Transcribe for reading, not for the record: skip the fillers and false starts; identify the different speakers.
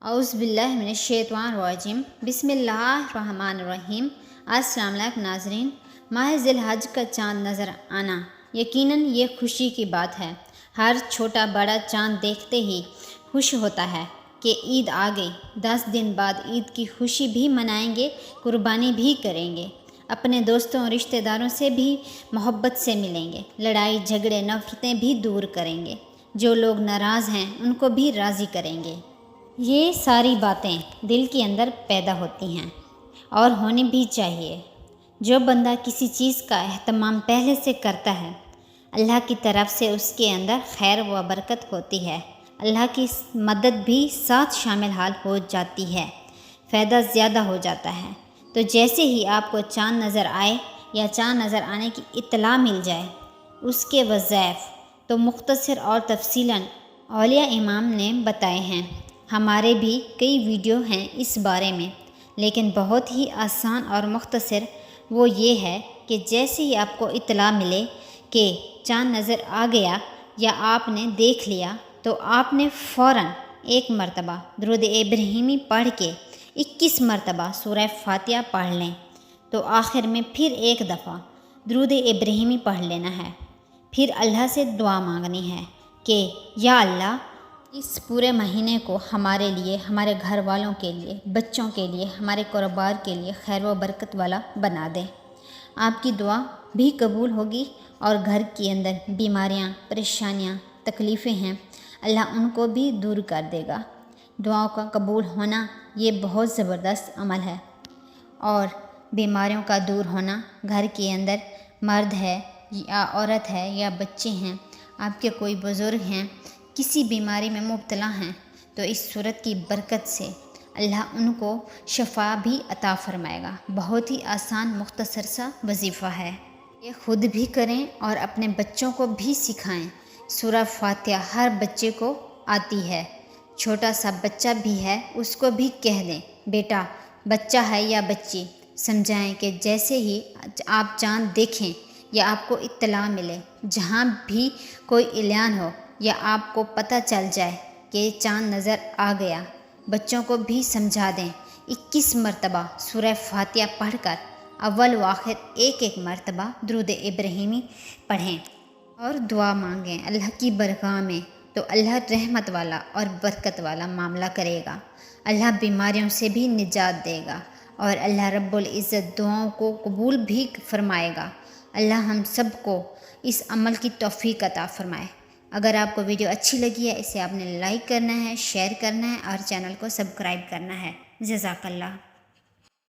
Speaker 1: اعوذ باللہ من الشیطان الرجیم بسم اللہ الرحمن الرحیم۔ السلام علیکم ناظرین، ماہ ذی الحج کا چاند نظر آنا یقیناً یہ خوشی کی بات ہے۔ ہر چھوٹا بڑا چاند دیکھتے ہی خوش ہوتا ہے کہ عید آ گئی۔ 10 دن بعد عید کی خوشی بھی منائیں گے، قربانی بھی کریں گے، اپنے دوستوں اور رشتہ داروں سے بھی محبت سے ملیں گے، لڑائی جھگڑے نفرتیں بھی دور کریں گے، جو لوگ ناراض ہیں ان کو بھی راضی کریں گے۔ یہ ساری باتیں دل کے اندر پیدا ہوتی ہیں اور ہونی بھی چاہیے۔ جو بندہ کسی چیز کا اہتمام پہلے سے کرتا ہے، اللہ کی طرف سے اس کے اندر خیر و برکت ہوتی ہے، اللہ کی مدد بھی ساتھ شامل حال ہو جاتی ہے، فائدہ زیادہ ہو جاتا ہے۔ تو جیسے ہی آپ کو چاند نظر آئے یا چاند نظر آنے کی اطلاع مل جائے، اس کے وظائف تو مختصر اور تفصیلاً اولیاء امام نے بتائے ہیں۔ ہمارے بھی کئی ویڈیو ہیں اس بارے میں، لیکن بہت ہی آسان اور مختصر وہ یہ ہے کہ جیسے ہی آپ کو اطلاع ملے کہ چاند نظر آ گیا یا آپ نے دیکھ لیا، تو آپ نے فوراً ایک مرتبہ درود ابراہیمی پڑھ کے 21 مرتبہ سورہ فاتحہ پڑھ لیں، تو آخر میں پھر ایک دفعہ درود ابراہیمی پڑھ لینا ہے۔ پھر اللہ سے دعا مانگنی ہے کہ یا اللہ، اس پورے مہینے کو ہمارے لیے، ہمارے گھر والوں کے لیے، بچوں کے لیے، ہمارے کاروبار کے لیے خیر و برکت والا بنا دے۔ آپ کی دعا بھی قبول ہوگی اور گھر کے اندر بیماریاں، پریشانیاں، تکلیفیں ہیں، اللہ ان کو بھی دور کر دے گا۔ دعاؤں کا قبول ہونا یہ بہت زبردست عمل ہے، اور بیماریوں کا دور ہونا، گھر کے اندر مرد ہے یا عورت ہے یا بچے ہیں، آپ کے کوئی بزرگ ہیں، کسی بیماری میں مبتلا ہیں، تو اس صورت کی برکت سے اللہ ان کو شفا بھی عطا فرمائے گا۔ بہت ہی آسان مختصر سا وظیفہ ہے، یہ خود بھی کریں اور اپنے بچوں کو بھی سکھائیں۔ سورہ فاتحہ ہر بچے کو آتی ہے، چھوٹا سا بچہ بھی ہے اس کو بھی کہہ دیں، بیٹا، بچہ ہے یا بچی، سمجھائیں کہ جیسے ہی آپ چاند دیکھیں یا آپ کو اطلاع ملے، جہاں بھی کوئی اعلان ہو یا آپ کو پتہ چل جائے کہ چاند نظر آ گیا، بچوں کو بھی سمجھا دیں۔ 21 مرتبہ سورہ فاتحہ پڑھ کر اول و آخر ایک مرتبہ درود ابراہیمی پڑھیں اور دعا مانگیں اللہ کی برگاہ میں، تو اللہ رحمت والا اور برکت والا معاملہ کرے گا، اللہ بیماریوں سے بھی نجات دے گا، اور اللہ رب العزت دعاؤں کو قبول بھی فرمائے گا۔ اللہ ہم سب کو اس عمل کی توفیق عطا فرمائے۔ اگر آپ کو ویڈیو اچھی لگی ہے، اسے آپ نے لائک کرنا ہے، شیئر کرنا ہے اور چینل کو سبسکرائب کرنا ہے۔ جزاک اللہ۔